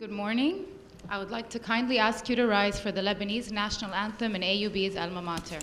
Good morning. I would like to kindly ask you to rise for the Lebanese national anthem in AUB's alma mater.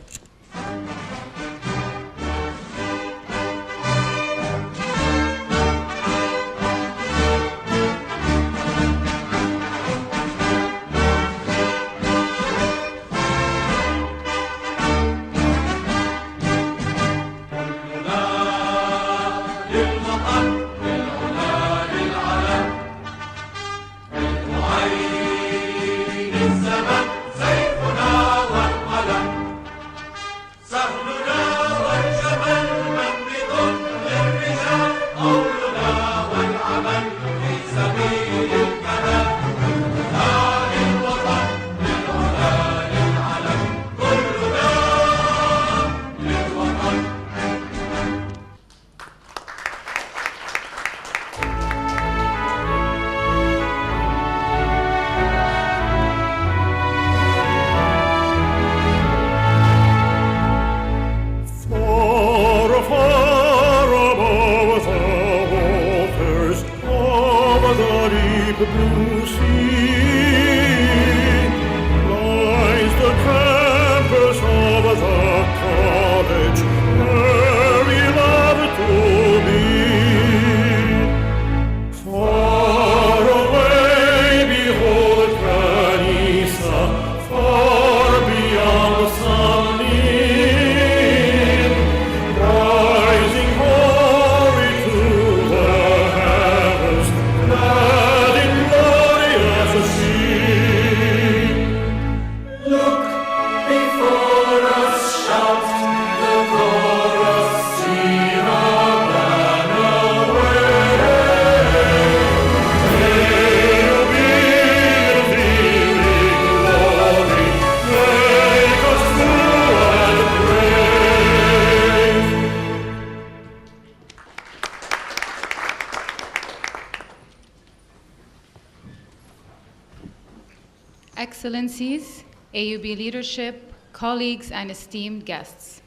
Excellencies, AUB leadership, colleagues, and esteemed guests.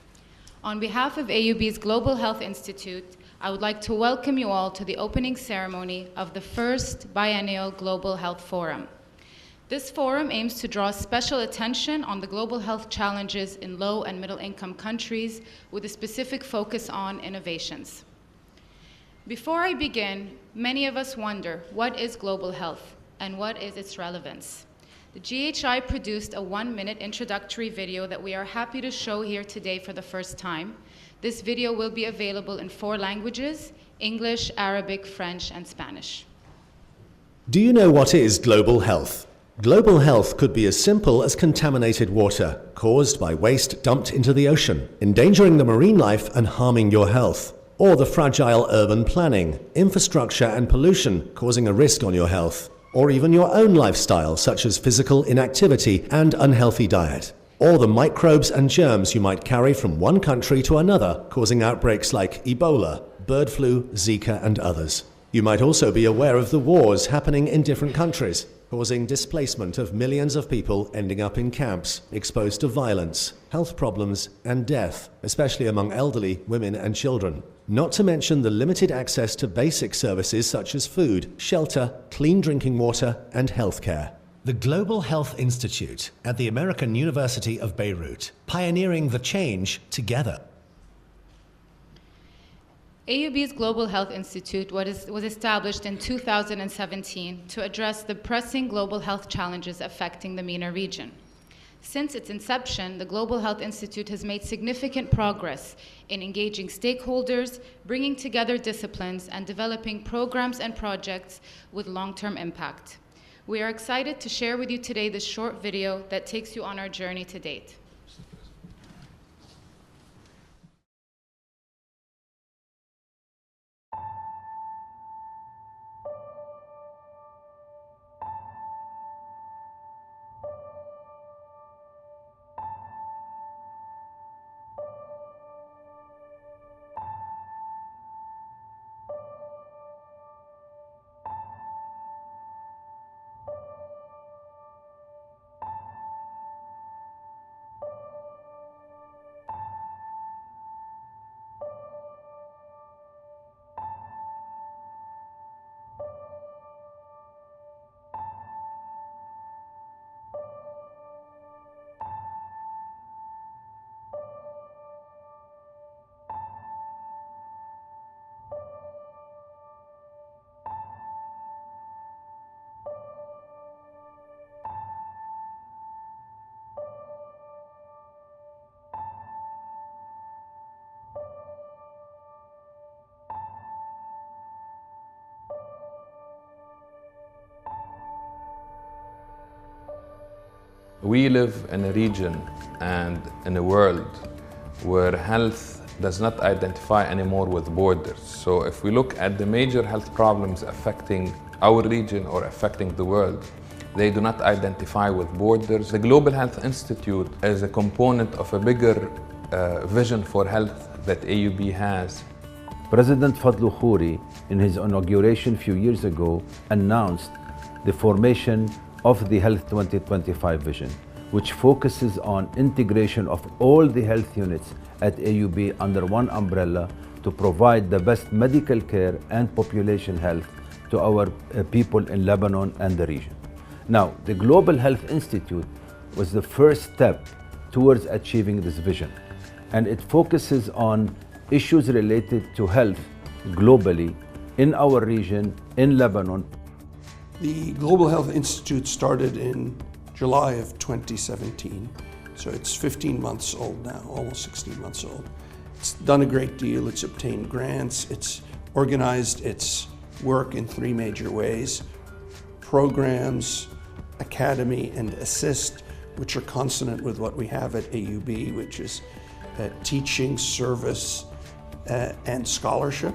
On behalf of AUB's Global Health Institute, I would like to welcome you all to the opening ceremony of the first biennial Global Health Forum. This forum aims to draw special attention on the global health challenges in low and middle income countries with a specific focus on innovations. Before I begin, many of us wonder, what is global health and what is its relevance? The GHI produced a 1-minute introductory video that we are happy to show here today for the first time. This video will be available in 4 languages: English, Arabic, French, and Spanish. Do you know what is global health? Global health could be as simple as contaminated water caused by waste dumped into the ocean, endangering the marine life and harming your health. Or the fragile urban planning, infrastructure and pollution causing a risk on your health. Or even your own lifestyle, such as physical inactivity and unhealthy diet. Or the microbes and germs you might carry from one country to another, causing outbreaks like Ebola, bird flu, Zika, and others. You might also be aware of the wars happening in different countries, causing displacement of millions of people ending up in camps, exposed to violence, health problems, and death, especially among elderly, women, and children. Not to mention the limited access to basic services such as food, shelter, clean drinking water, and healthcare. The Global Health Institute at the American University of Beirut, pioneering the change together. AUB's Global Health Institute was established in 2017 to address the pressing global health challenges affecting the MENA region. Since its inception, the Global Health Institute has made significant progress in engaging stakeholders, bringing together disciplines, and developing programs and projects with long-term impact. We are excited to share with you today this short video that takes you on our journey to date. We live in a region and in a world where health does not identify anymore with borders. So if we look at the major health problems affecting our region or affecting the world, they do not identify with borders. The Global Health Institute is a component of a bigger vision for health that AUB has. President Fadlu Khouri, in his inauguration a few years ago, announced the formation of the Health 2025 vision, which focuses on integration of all the health units at AUB under one umbrella to provide the best medical care and population health to our people in Lebanon and the region. Now, the Global Health Institute was the first step towards achieving this vision, and it focuses on issues related to health globally in our region, in Lebanon. The Global Health Institute started in July of 2017, so it's 15 months old now, almost 16 months old. It's done a great deal, it's obtained grants, it's organized its work in three major ways: programs, academy, and assist, which are consonant with what we have at AUB, which is teaching, service, and scholarship.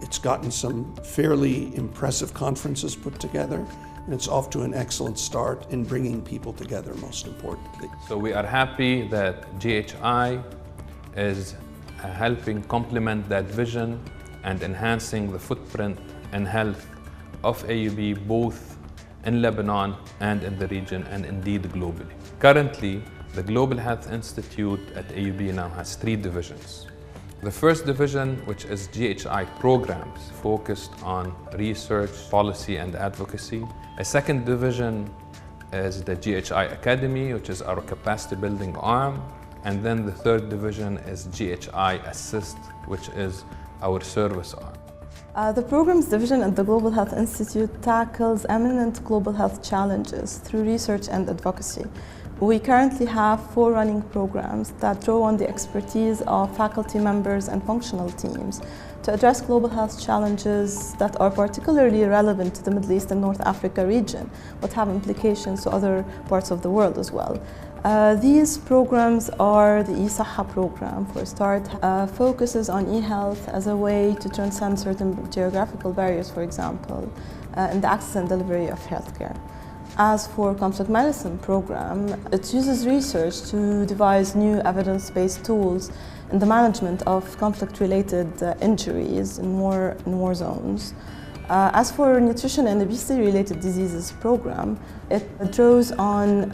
It's gotten some fairly impressive conferences put together, and it's off to an excellent start in bringing people together, most importantly. So we are happy that GHI is helping complement that vision and enhancing the footprint and health of AUB both in Lebanon and in the region, and indeed globally. Currently, the Global Health Institute at AUB now has three divisions. The first division, which is GHI programs, focused on research, policy, and advocacy. A second division is the GHI Academy, which is our capacity building arm. And then the third division is GHI Assist, which is our service arm. The Programs Division at the Global Health Institute tackles eminent global health challenges through research and advocacy. We currently have 4 running programs that draw on the expertise of faculty members and functional teams to address global health challenges that are particularly relevant to the Middle East and North Africa region, but have implications to other parts of the world as well. These programs are the eSaha program, for a start, focuses on e-health as a way to transcend certain geographical barriers, for example, in the access and delivery of healthcare. As for conflict medicine program, it uses research to devise new evidence-based tools in the management of conflict-related injuries in war zones. As for nutrition and obesity-related diseases program, it draws on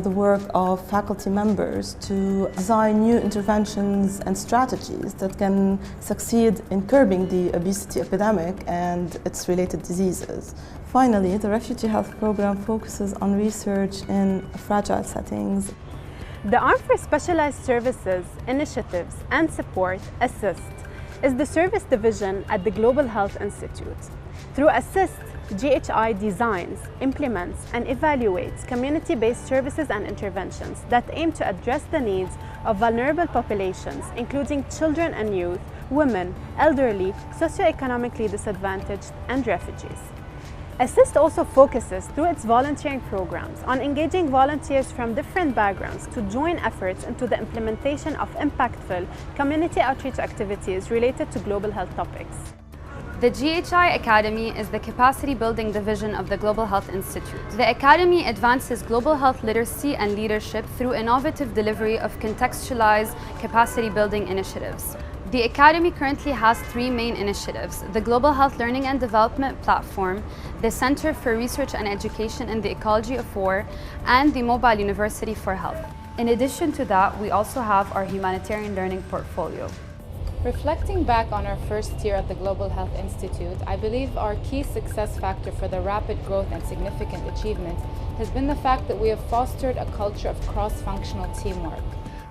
the work of faculty members to design new interventions and strategies that can succeed in curbing the obesity epidemic and its related diseases. Finally, the refugee health program focuses on research in fragile settings. The Arm for Specialized Services, Initiatives and Support, ASSIST, is the service division at the Global Health Institute. Through ASSIST, GHI designs, implements, and evaluates community-based services and interventions that aim to address the needs of vulnerable populations, including children and youth, women, elderly, socioeconomically disadvantaged, and refugees. ASSIST also focuses, through its volunteering programs, on engaging volunteers from different backgrounds to join efforts into the implementation of impactful community outreach activities related to global health topics. The GHI Academy is the capacity building division of the Global Health Institute. The Academy advances global health literacy and leadership through innovative delivery of contextualized capacity building initiatives. The Academy currently has 3 main initiatives: the Global Health Learning and Development Platform, the Center for Research and Education in the Ecology of War, and the Mobile University for Health. In addition to that, we also have our humanitarian learning portfolio. Reflecting back on our first year at the Global Health Institute, I believe our key success factor for the rapid growth and significant achievement has been the fact that we have fostered a culture of cross-functional teamwork.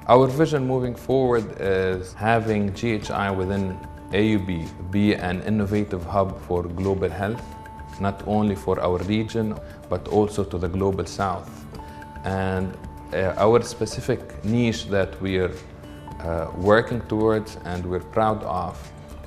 Our vision moving forward is having GHI within AUB be an innovative hub for global health, not only for our region, but also to the global south. And our specific niche that we are working towards and we're proud of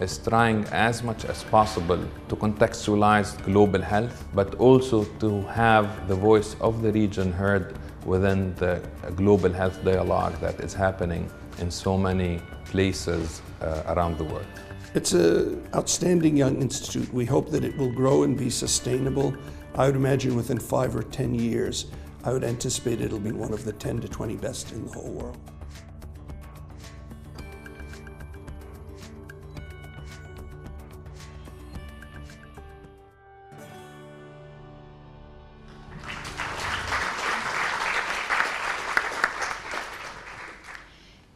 is trying as much as possible to contextualize global health, but also to have the voice of the region heard within the global health dialogue that is happening in so many places around the world. It's an outstanding young institute. We hope that it will grow and be sustainable. I would imagine within 5 or 10 years, I would anticipate it'll be one of the 10 to 20 best in the whole world.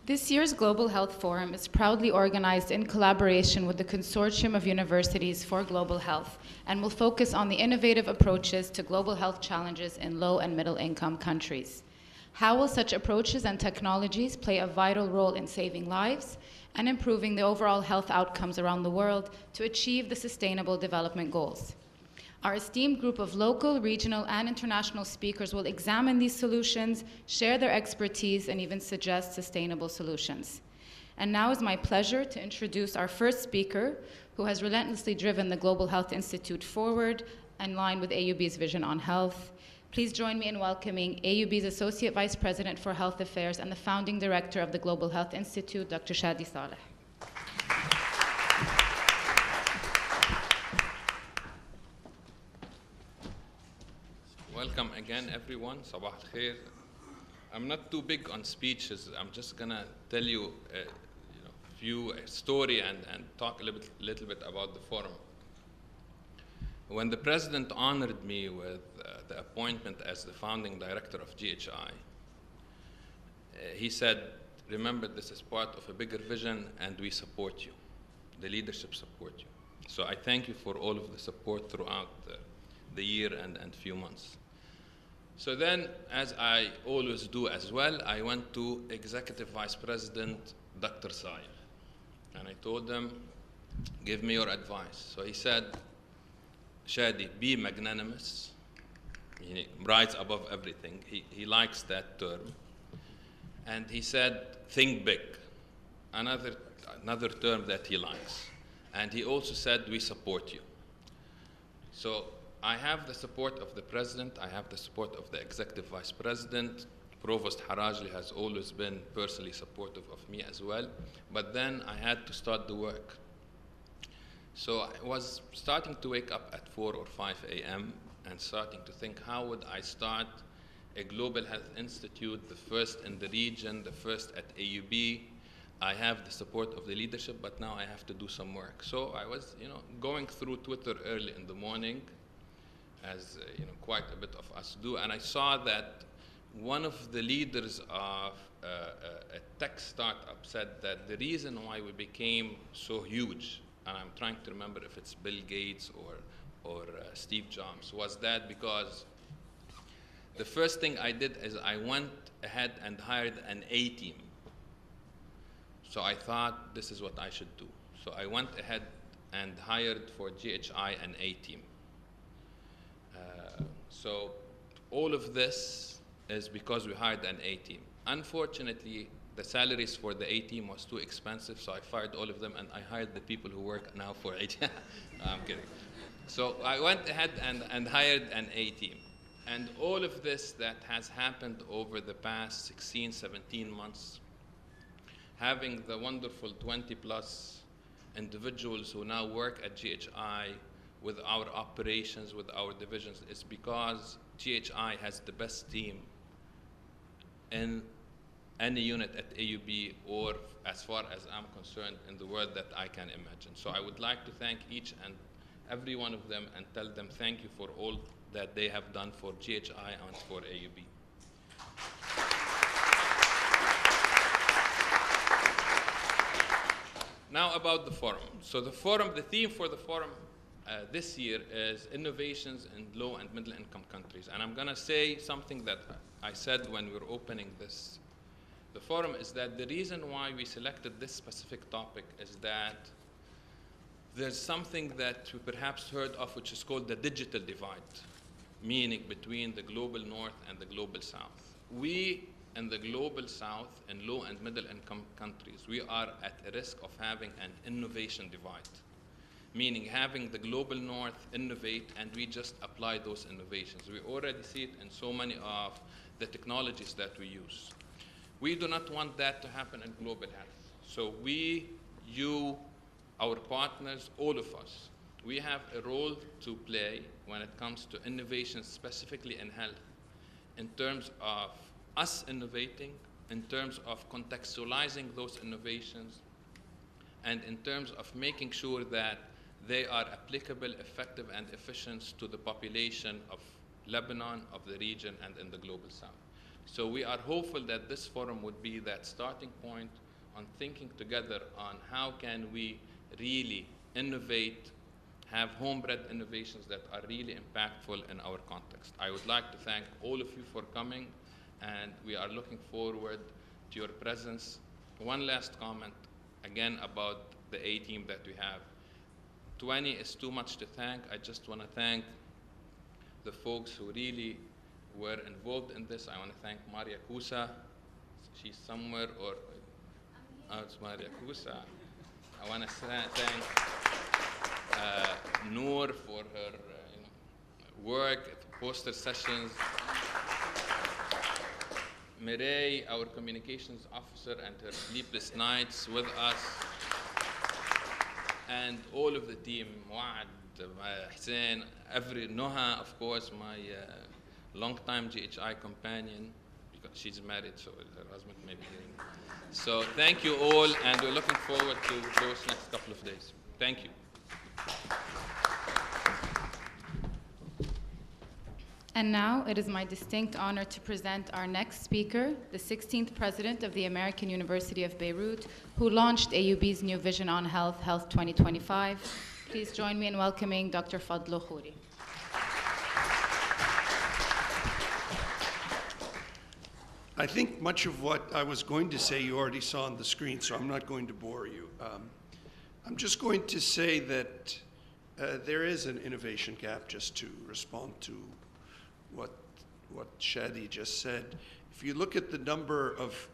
This year's Global Health Forum is proudly organized in collaboration with the Consortium of Universities for Global Health and will focus on the innovative approaches to global health challenges in low and middle income countries. How will such approaches and technologies play a vital role in saving lives and improving the overall health outcomes around the world to achieve the Sustainable Development Goals? Our esteemed group of local, regional, and international speakers will examine these solutions, share their expertise, and even suggest sustainable solutions. And now it's my pleasure to introduce our first speaker, who has relentlessly driven the Global Health Institute forward in line with AUB's vision on health. Please join me in welcoming AUB's Associate Vice President for Health Affairs and the Founding Director of the Global Health Institute, Dr. Shadi Saleh. Welcome again, everyone. Sabah al-khair. I'm not too big on speeches. I'm just gonna tell you a few story and talk a little bit about the forum. When the president honored me with the appointment as the founding director of GHI, he said, remember, this is part of a bigger vision and we support you. The leadership support you. So I thank you for all of the support throughout the year and few months. So then, as I always do as well, I went to Executive Vice President Dr. Sayer. And I told him, give me your advice. So he said, Shadi, be magnanimous. He writes above everything. He likes that term. And he said, think big. Another term that he likes. And he also said, we support you. So I have the support of the president. I have the support of the executive vice president. Provost Harajli has always been personally supportive of me as well. But then I had to start the work. So I was starting to wake up at 4 or 5 a.m. and starting to think, how would I start a global health institute, the first in the region, the first at AUB. I have the support of the leadership, but now I have to do some work. So I was, going through Twitter early in the morning, as quite a bit of us do, and I saw that one of the leaders of a tech startup said that the reason why we became so huge, and I'm trying to remember if it's Bill Gates or Steve Jobs, was that because the first thing I did is I went ahead and hired an A team. So I thought this is what I should do. So I went ahead and hired for GHI an A team. So all of this is because we hired an A team. Unfortunately, the salaries for the A team was too expensive, so I fired all of them and I hired the people who work now for A team. No, I'm kidding. So I went ahead and hired an A team. And all of this that has happened over the past 16, 17 months, having the wonderful 20+ individuals who now work at GHI with our operations, with our divisions, is because GHI has the best team in any unit at AUB, or as far as I'm concerned, in the world that I can imagine. So I would like to thank each and every one of them and tell them thank you for all that they have done for GHI and for AUB. Now about the forum. So the forum, the theme for the forum this year is innovations in low and middle income countries. And I'm gonna say something that I said when we were opening the forum, is that the reason why we selected this specific topic is that there's something that we perhaps heard of, which is called the digital divide, meaning between the global north and the global south. We in the global south and low and middle income countries, we are at a risk of having an innovation divide, meaning having the global north innovate and we just apply those innovations. We already see it in so many of the technologies that we use. We do not want that to happen in global health. So we, you, our partners, all of us, we have a role to play when it comes to innovation, specifically in health, in terms of us innovating, in terms of contextualizing those innovations, and in terms of making sure that they are applicable, effective, and efficient to the population of Lebanon, of the region, and in the global south. So we are hopeful that this forum would be that starting point on thinking together on how can we really innovate, have homebred innovations that are really impactful in our context. I would like to thank all of you for coming, and we are looking forward to your presence. One last comment, again, about the A team that we have. 20 is too much to thank. I just want to thank the folks who really were involved in this. I want to thank Maria Kusa. She's somewhere, or it's Maria Kusa. I want to thank Noor for her work at the poster sessions. Mireille, our communications officer, and her sleepless nights with us. And all of the team, Muad, Hussein, Noha, of course, my longtime GHI companion, because she's married, so her husband may be hearing. So thank you all, and we're looking forward to those next couple of days. Thank you. And now it is my distinct honor to present our next speaker, the 16th president of the American University of Beirut, who launched AUB's new vision on health, Health 2025. Please join me in welcoming Dr. Fadlu Khouri. I think much of what I was going to say you already saw on the screen, so I'm not going to bore you. I'm just going to say that there is an innovation gap, just to respond to what Shadi just said. If you look at the number of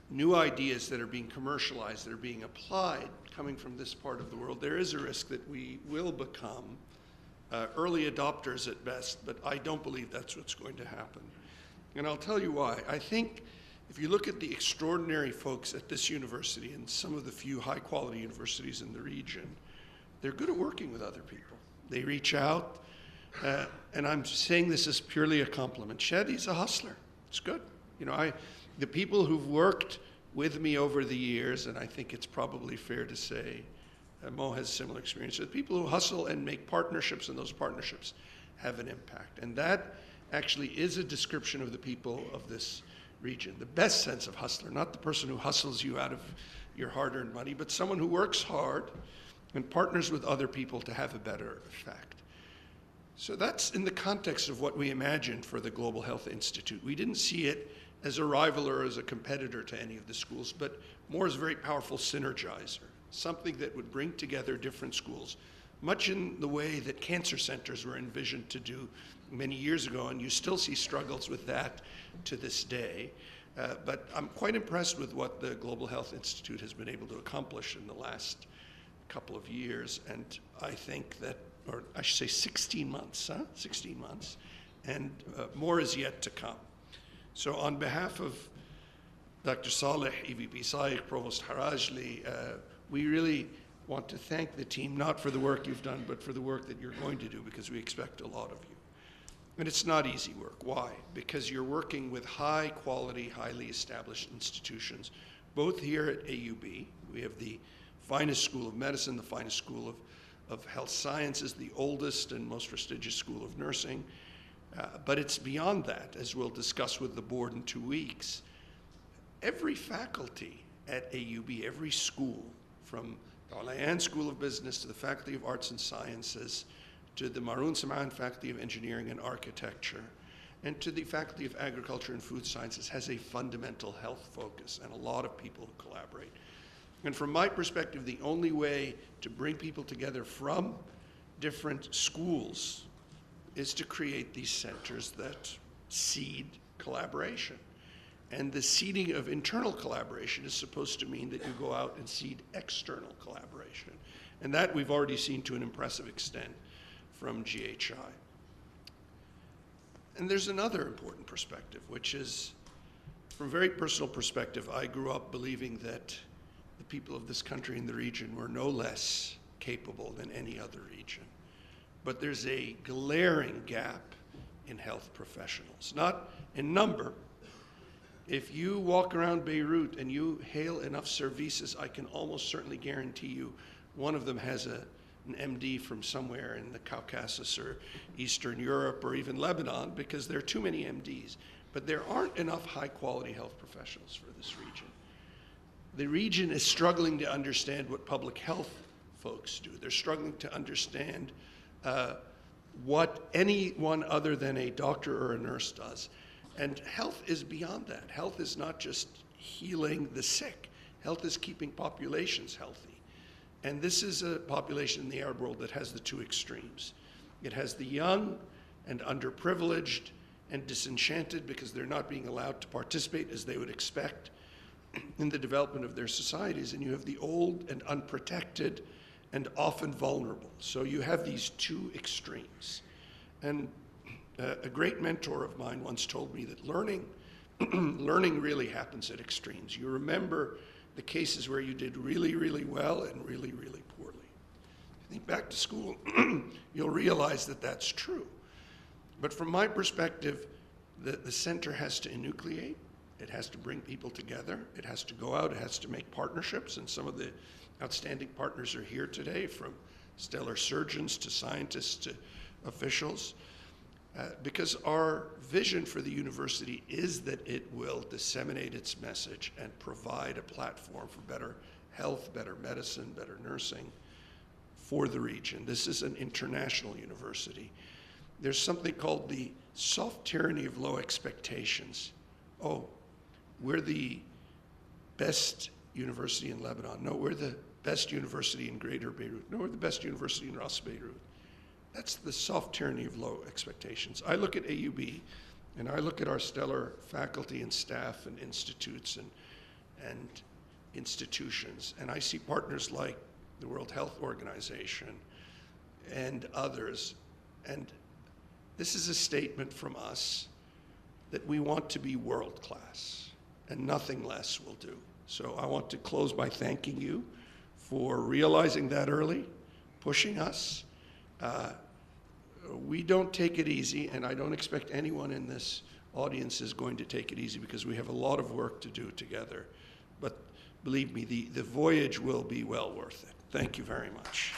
new ideas that are being commercialized, that are being applied, coming from this part of the world, there is a risk that we will become early adopters at best, but I don't believe that's what's going to happen. And I'll tell you why. I think if you look at the extraordinary folks at this university and some of the few high-quality universities in the region, they're good at working with other people. They reach out, and I'm saying this as purely a compliment. Shadi's a hustler. It's good. The people who've worked with me over the years, and I think it's probably fair to say Mo has similar experience, the people who hustle and make partnerships, and those partnerships have an impact. And that actually is a description of the people of this region. The best sense of hustler, not the person who hustles you out of your hard-earned money, but someone who works hard and partners with other people to have a better effect. So that's in the context of what we imagined for the Global Health Institute. We didn't see it as a rival or as a competitor to any of the schools, but more as a very powerful synergizer, something that would bring together different schools, much in the way that cancer centers were envisioned to do many years ago, and you still see struggles with that to this day. But I'm quite impressed with what the Global Health Institute has been able to accomplish in the last couple of years, and I think that, or I should say 16 months, 16 months, and more is yet to come. So on behalf of Dr. Saleh, EVP Saik, Provost Harajli, we really want to thank the team, not for the work you've done, but for the work that you're going to do, because we expect a lot of you. And it's not easy work. Why? Because you're working with high quality, highly established institutions, both here at AUB. We have the finest school of medicine, the finest school of health sciences, the oldest and most prestigious school of nursing. But it's beyond that, as we'll discuss with the board in 2 weeks. Every faculty at AUB, every school, from the Alayan School of Business to the Faculty of Arts and Sciences, to the Maroon Sam'an Faculty of Engineering and Architecture, and to the Faculty of Agriculture and Food Sciences, has a fundamental health focus, and a lot of people who collaborate. And from my perspective, the only way to bring people together from different schools is to create these centers that seed collaboration. And the seeding of internal collaboration is supposed to mean that you go out and seed external collaboration. And that we've already seen to an impressive extent from GHI. And there's another important perspective, which is, from a very personal perspective, I grew up believing that the people of this country and the region were no less capable than any other region. But there's a glaring gap in health professionals, not in number. If you walk around Beirut and you hail enough services, I can almost certainly guarantee you one of them has an MD from somewhere in the Caucasus or Eastern Europe or even Lebanon, because there are too many MDs. But there aren't enough high-quality health professionals for this region. The region is struggling to understand what public health folks do. They're struggling to understand what anyone other than a doctor or a nurse does. And health is beyond that. Health is not just healing the sick. Health is keeping populations healthy. And this is a population in the Arab world that has the two extremes. It has the young and underprivileged and disenchanted because they're not being allowed to participate as they would expect in the development of their societies. And you have the old and unprotected and often vulnerable. So you have these two extremes. And a great mentor of mine once told me that learning really happens at extremes. You remember the cases where you did really, really well and really, really poorly. If you think back to school, you'll realize that that's true. But from my perspective, the center has to enucleate. It has to bring people together. It has to go out. It has to make partnerships. And some of the outstanding partners are here today, from stellar surgeons to scientists to officials. Because our vision for the university is that it will disseminate its message and provide a platform for better health, better medicine, better nursing for the region. This is an international university. There's something called the soft tyranny of low expectations. Oh, we're the best university in Lebanon. No, we're the best university in Greater Beirut. No, we're the best university in Ras Beirut. That's the soft tyranny of low expectations. I look at AUB, and I look at our stellar faculty and staff and institutes and institutions, and I see partners like the World Health Organization and others. And this is a statement from us that we want to be world class, and nothing less will do. So I want to close by thanking you for realizing that early, pushing us. We don't take it easy, and I don't expect anyone in this audience is going to take it easy, because we have a lot of work to do together. But believe me, the voyage will be well worth it. Thank you very much.